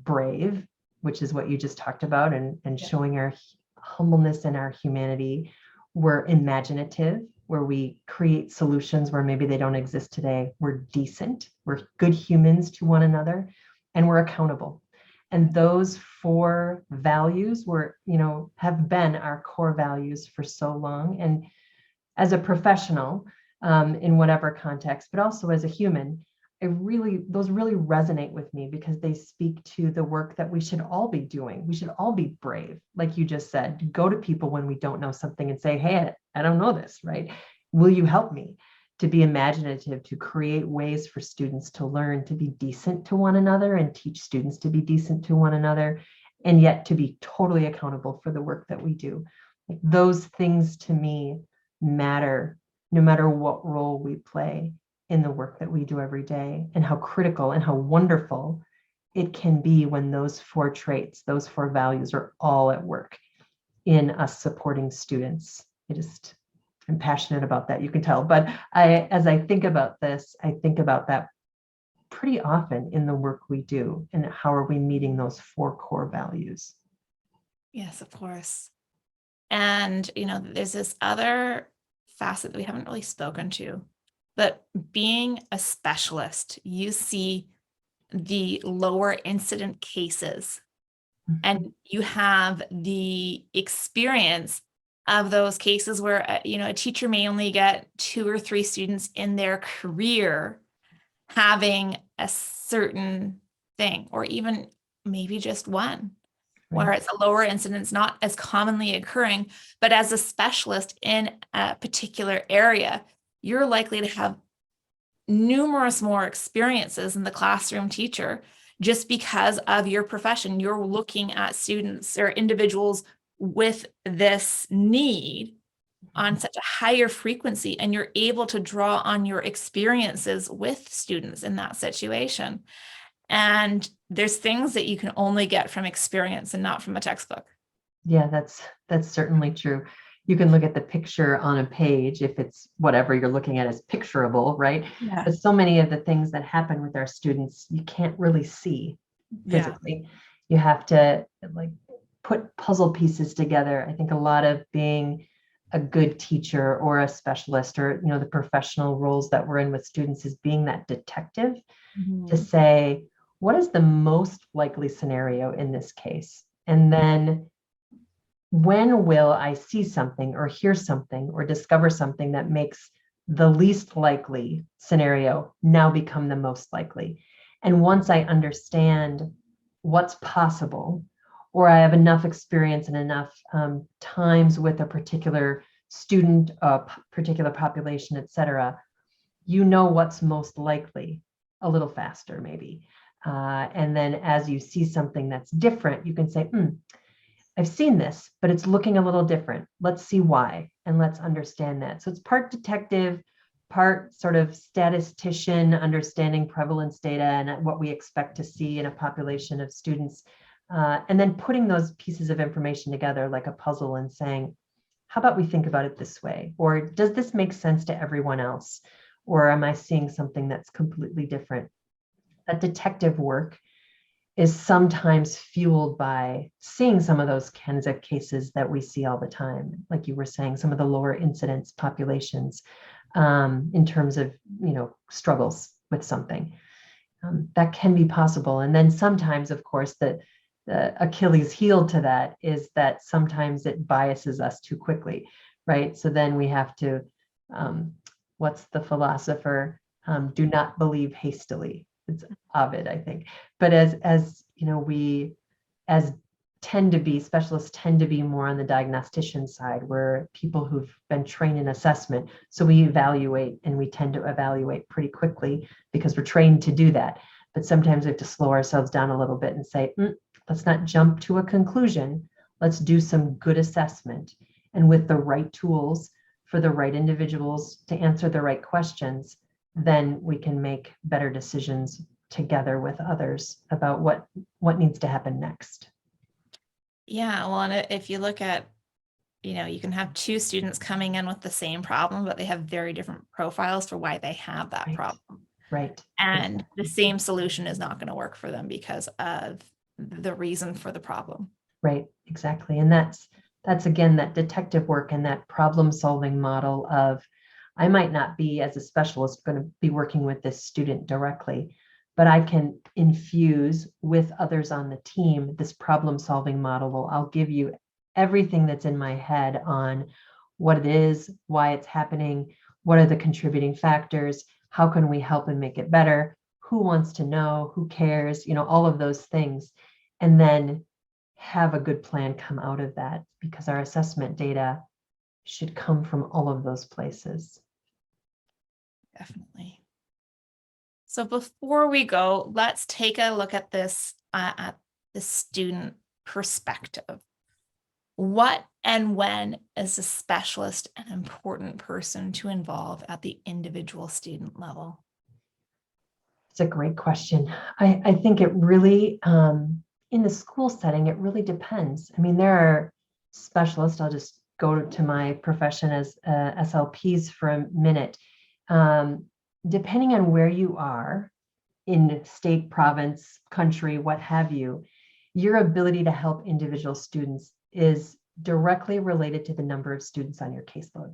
brave, which is what you just talked about, and showing our humbleness and our humanity. We're imaginative, where we create solutions where maybe they don't exist today. We're decent, we're good humans to one another, and we're accountable. And those 4 values have been our core values for so long. And as a professional, in whatever context, but also as a human, those really resonate with me because they speak to the work that we should all be doing. We should all be brave, like you just said, go to people when we don't know something and say, hey, I don't know this, right? Will you help me? To be imaginative, to create ways for students to learn to be decent to one another and teach students to be decent to one another, and yet to be totally accountable for the work that we do. Like, those things to me matter no matter what role we play in the work that we do every day, and how critical and how wonderful it can be when those 4 traits, those 4 values are all at work in us supporting students. I'm passionate about that, you can tell. But as I think about this, I think about that pretty often in the work we do, and how are we meeting those 4 core values? Yes, of course. And, there's this other facet that we haven't really spoken to, but being a specialist, you see the lower incident cases, and you have the experience of those cases where, a teacher may only get 2 or 3 students in their career having a certain thing, or even maybe just one. where it's a lower incidence, not as commonly occurring, but as a specialist in a particular area, you're likely to have numerous more experiences than the classroom teacher just because of your profession. You're looking at students or individuals with this need on such a higher frequency, and you're able to draw on your experiences with students in that situation. And there's things that you can only get from experience and not from a textbook. Yeah, that's certainly true. You can look at the picture on a page if it's whatever you're looking at is picturable, right? Yeah. But so many of the things that happen with our students, you can't really see physically. You have to like put puzzle pieces together. I think a lot of being a good teacher or a specialist or the professional roles that we're in with students is being that detective to say, what is the most likely scenario in this case? And then when will I see something or hear something or discover something that makes the least likely scenario now become the most likely? And once I understand what's possible, or I have enough experience and enough times with a particular student, a particular population, et cetera, what's most likely a little faster maybe. And then as you see something that's different, you can say, I've seen this, but it's looking a little different. Let's see why, and let's understand that. So it's part detective, part sort of statistician, understanding prevalence data and what we expect to see in a population of students. And then putting those pieces of information together like a puzzle and saying, how about we think about it this way? Or does this make sense to everyone else? Or am I seeing something that's completely different? That detective work is sometimes fueled by seeing some of those kinds of cases that we see all the time. Like you were saying, some of the lower incidence populations in terms of, struggles with something. That can be possible. And then sometimes, of course, the Achilles heel to that is that sometimes it biases us too quickly, right? So then we have to, what's the philosopher? Do not believe hastily. It's Ovid, I think. But as we specialists tend to be more on the diagnostician side, where people who've been trained in assessment. So we evaluate, and we tend to evaluate pretty quickly because we're trained to do that. But sometimes we have to slow ourselves down a little bit and say, let's not jump to a conclusion. Let's do some good assessment. And with the right tools for the right individuals to answer the right questions, then we can make better decisions together with others about what needs to happen next. Yeah, well, and if you look at, you can have two students coming in with the same problem, but they have very different profiles for why they have that Right. problem. Right. And the same solution is not going to work for them because of the reason for the problem. Right, exactly. And that's again, that detective work and that problem solving model of, I might not be as a specialist going to be working with this student directly, but I can infuse with others on the team this problem solving model. I'll give you everything that's in my head on what it is, why it's happening, what are the contributing factors, how can we help and make it better, who wants to know, who cares, all of those things. And then have a good plan come out of that, because our assessment data should come from all of those places. Definitely. So before we go, let's take a look at this at the student perspective. What and when is a specialist an important person to involve at the individual student level? It's a great question. I think it really, in the school setting, it really depends. I mean, there are specialists, I'll just go to my profession as SLPs for a minute. Depending on where you are in state, province, country, what have you, your ability to help individual students is directly related to the number of students on your caseload.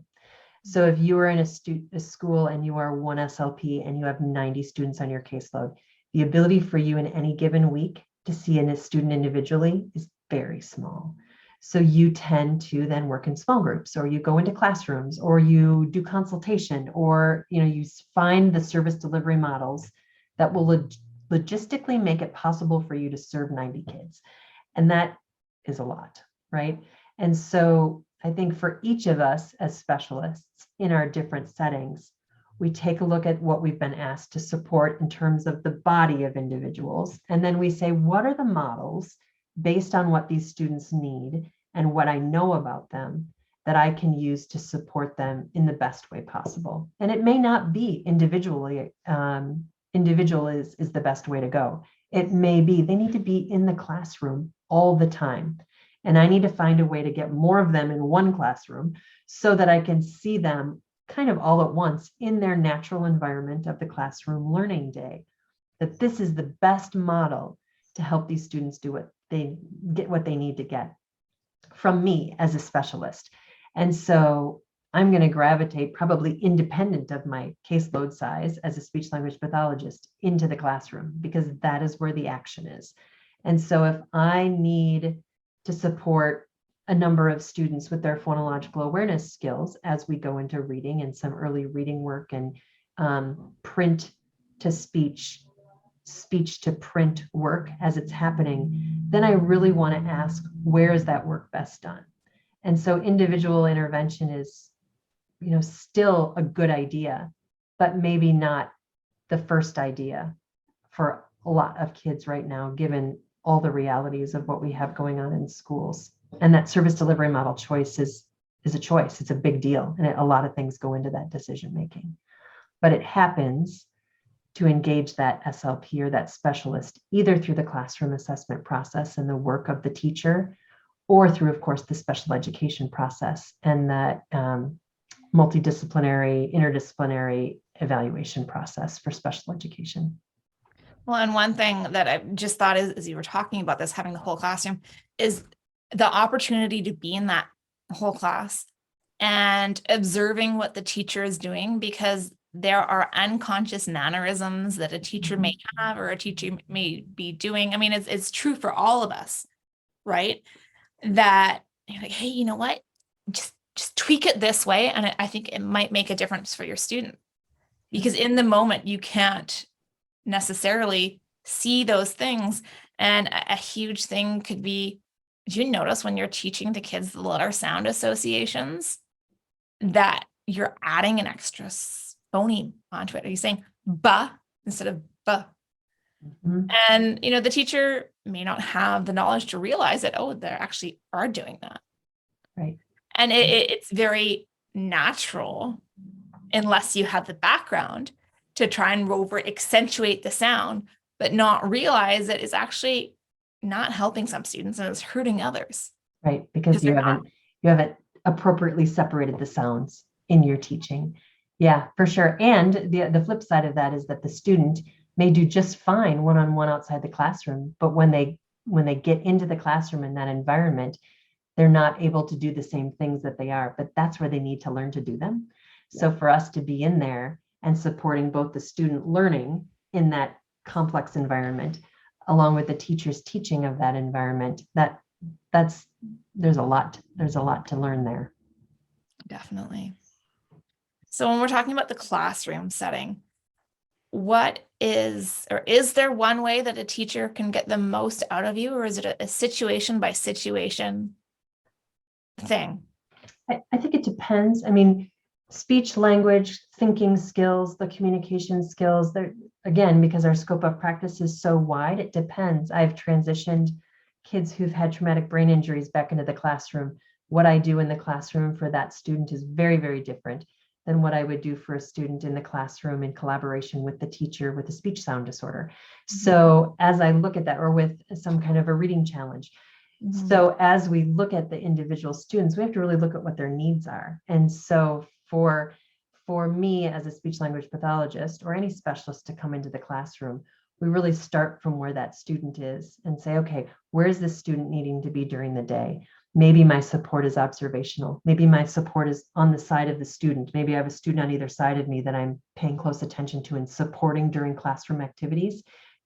So if you are in a school and you are one SLP and you have 90 students on your caseload, the ability for you in any given week to see a student individually is very small. So you tend to then work in small groups, or you go into classrooms, or you do consultation, or you find the service delivery models that will logistically make it possible for you to serve 90 kids. And that is a lot, right? And so I think for each of us as specialists in our different settings, we take a look at what we've been asked to support in terms of the body of individuals. And then we say, what are the models based on what these students need and what I know about them that I can use to support them in the best way possible? And it may not be individually, individual is the best way to go. It may be they need to be in the classroom all the time. And I need to find a way to get more of them in one classroom so that I can see them kind of all at once in their natural environment of the classroom learning day. That this is the best model to help these students do what they need to get from me as a specialist. And so I'm going to gravitate, probably independent of my caseload size as a speech language pathologist, into the classroom, because that is where the action is. And so if I need to support a number of students with their phonological awareness skills as we go into reading and some early reading work and print to speech, speech to print work as it's happening, then I really want to ask, where is that work best done? And so individual intervention is, still a good idea, but maybe not the first idea for a lot of kids right now, given all the realities of what we have going on in schools. And that service delivery model choice is a choice. It's a big deal. And a lot of things go into that decision making. But it happens to engage that SLP or that specialist, either through the classroom assessment process and the work of the teacher, or through, of course, the special education process and that multidisciplinary, interdisciplinary evaluation process for special education. Well, and one thing that I just thought is, as you were talking about this, having the whole classroom, is the opportunity to be in that whole class and observing what the teacher is doing, because there are unconscious mannerisms that a teacher may have or a teacher may be doing. I mean, it's true for all of us, right? That you're like, hey, you know what? Just tweak it this way. And I think it might make a difference for your student, because in the moment you can't necessarily see those things. And a huge thing could be, do you notice when you're teaching the kids the letter sound associations that you're adding an extra phoneme onto it? Are you saying ba instead of ba? And, the teacher may not have the knowledge to realize that, oh, they actually are doing that. Right. And it's very natural, unless you have the background, to try and over accentuate the sound, but not realize that it's actually not helping some students and it's hurting others. Right, because you haven't appropriately separated the sounds in your teaching. Yeah, for sure. And the flip side of that is that the student may do just fine one-on-one outside the classroom, but when they get into the classroom in that environment, they're not able to do the same things that they are, but that's where they need to learn to do them. So for us to be in there and supporting both the student learning in that complex environment, along with the teacher's teaching of that environment, there's a lot to learn there. Definitely. So when we're talking about the classroom setting, is there one way that a teacher can get the most out of you, or is it a situation by situation thing? I think it depends. I mean, speech, language, thinking skills, the communication skills, they're, again, because our scope of practice is so wide, it depends. I've transitioned kids who've had traumatic brain injuries back into the classroom. What I do in the classroom for that student is very, very different than what I would do for a student in the classroom in collaboration with the teacher with a speech sound disorder. So as I look at that, or with some kind of a reading challenge, so as we look at the individual students, we have to really look at what their needs are. And so for me as a speech language pathologist or any specialist to come into the classroom, we really start from where that student is and say, okay, where's this student needing to be during the day? Maybe my support is observational. Maybe my support is on the side of the student. Maybe I have a student on either side of me that I'm paying close attention to and supporting during classroom activities,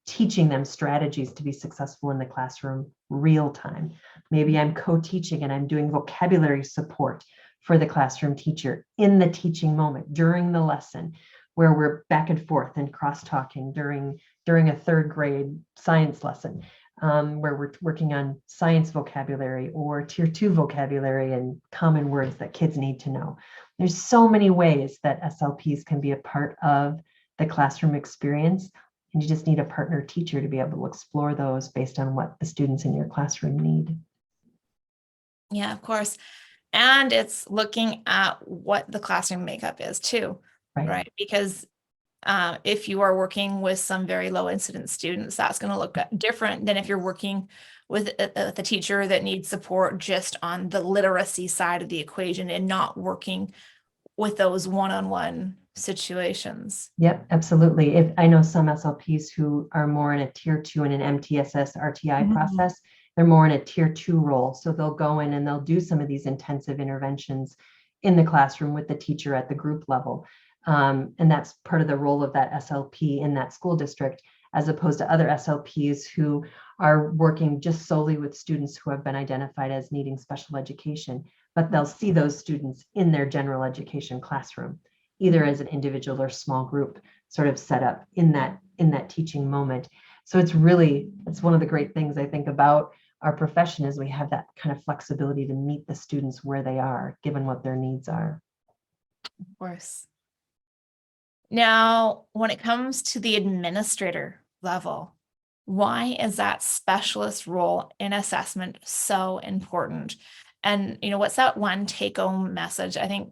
teaching them strategies to be successful in the classroom real time. Maybe I'm co-teaching and I'm doing vocabulary support for the classroom teacher in the teaching moment during the lesson. where we're back and forth and cross-talking during a third grade science lesson, where we're working on science vocabulary or tier 2 vocabulary and common words that kids need to know. There's so many ways that SLPs can be a part of the classroom experience, and you just need a partner teacher to be able to explore those based on what the students in your classroom need. Yeah, of course. And it's looking at what the classroom makeup is too, right? Because if you are working with some very low incidence students, that's going to look different than if you're working with a teacher that needs support just on the literacy side of the equation and not working with those one-on-one situations. Yep, absolutely. If I know some SLPs who are more in a tier 2 in an MTSS RTI process, they're more in a tier 2 role. So they'll go in and they'll do some of these intensive interventions in the classroom with the teacher at the group level. And that's part of the role of that SLP in that school district, as opposed to other SLPs who are working just solely with students who have been identified as needing special education, but they'll see those students in their general education classroom, either as an individual or small group sort of set up in that teaching moment. So it's one of the great things I think about our profession is we have that kind of flexibility to meet the students where they are, given what their needs are. Of course. Now, when it comes to the administrator level, why is that specialist role in assessment so important? And, what's that one take-home message? I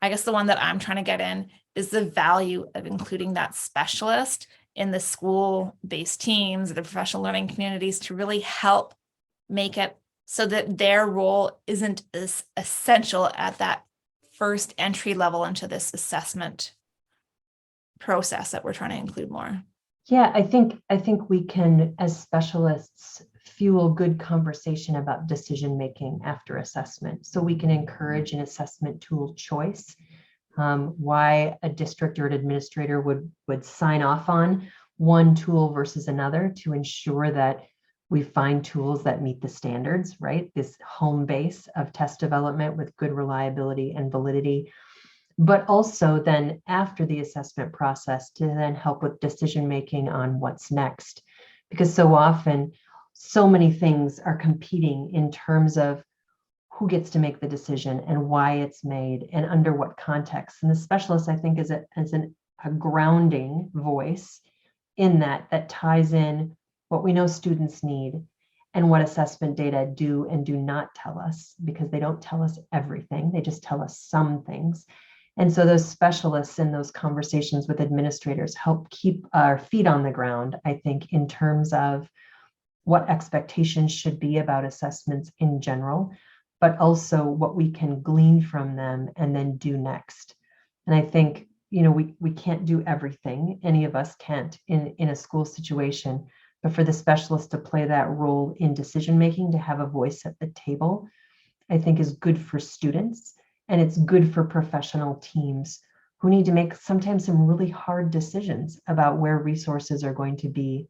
guess the one that I'm trying to get in is the value of including that specialist in the school-based teams, the professional learning communities to really help make it so that their role isn't as essential at that first entry level into this assessment process that we're trying to include more. Yeah, I think we can, as specialists, fuel good conversation about decision making after assessment. So we can encourage an assessment tool choice, why a district or an administrator would sign off on one tool versus another to ensure that we find tools that meet the standards, right? This home base of test development with good reliability and validity, but also then after the assessment process to then help with decision making on what's next. Because so often, so many things are competing in terms of who gets to make the decision and why it's made and under what context. And the specialist, I think, is a grounding voice in that ties in what we know students need and what assessment data do and do not tell us, because they don't tell us everything. They just tell us some things. And so those specialists in those conversations with administrators help keep our feet on the ground, I think, in terms of what expectations should be about assessments in general, but also what we can glean from them and then do next. And I think, we can't do everything. Any of us can't in a school situation, but for the specialist to play that role in decision-making, to have a voice at the table, I think is good for students. And it's good for professional teams who need to make sometimes some really hard decisions about where resources are going to be,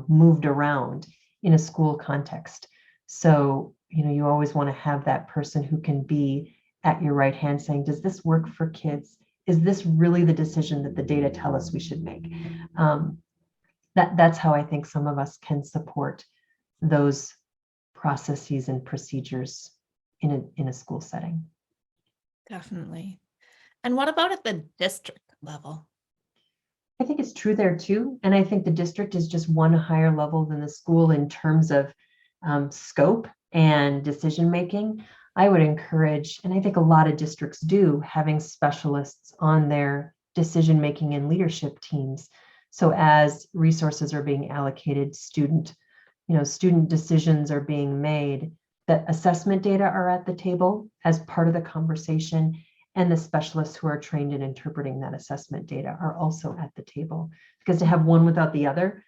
moved around in a school context. So, you always want to have that person who can be at your right hand saying, does this work for kids? Is this really the decision that the data tell us we should make? That's how I think some of us can support those processes and procedures in a school setting. Definitely. And what about at the district level? I think it's true there too. And I think the district is just one higher level than the school in terms of scope and decision making. I would encourage, and I think a lot of districts do, having specialists on their decision making and leadership teams. So as resources are being allocated, student decisions are being made, that assessment data are at the table as part of the conversation, and the specialists who are trained in interpreting that assessment data are also at the table. Because to have one without the other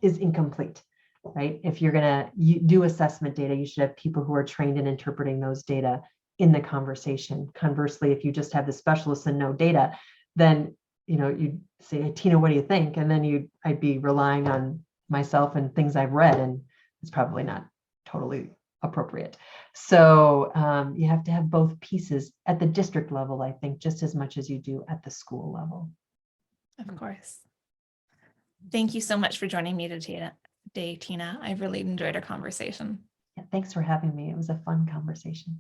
is incomplete, right? If you're going to do assessment data, you should have people who are trained in interpreting those data in the conversation. Conversely, if you just have the specialists and no data, then you'd say, Tina, what do you think? And then I'd be relying on myself and things I've read, and it's probably not totally appropriate. So you have to have both pieces at the district level, I think, just as much as you do at the school level. Of course. Thank you so much for joining me today, Tina. I really enjoyed our conversation. Yeah, thanks for having me. It was a fun conversation.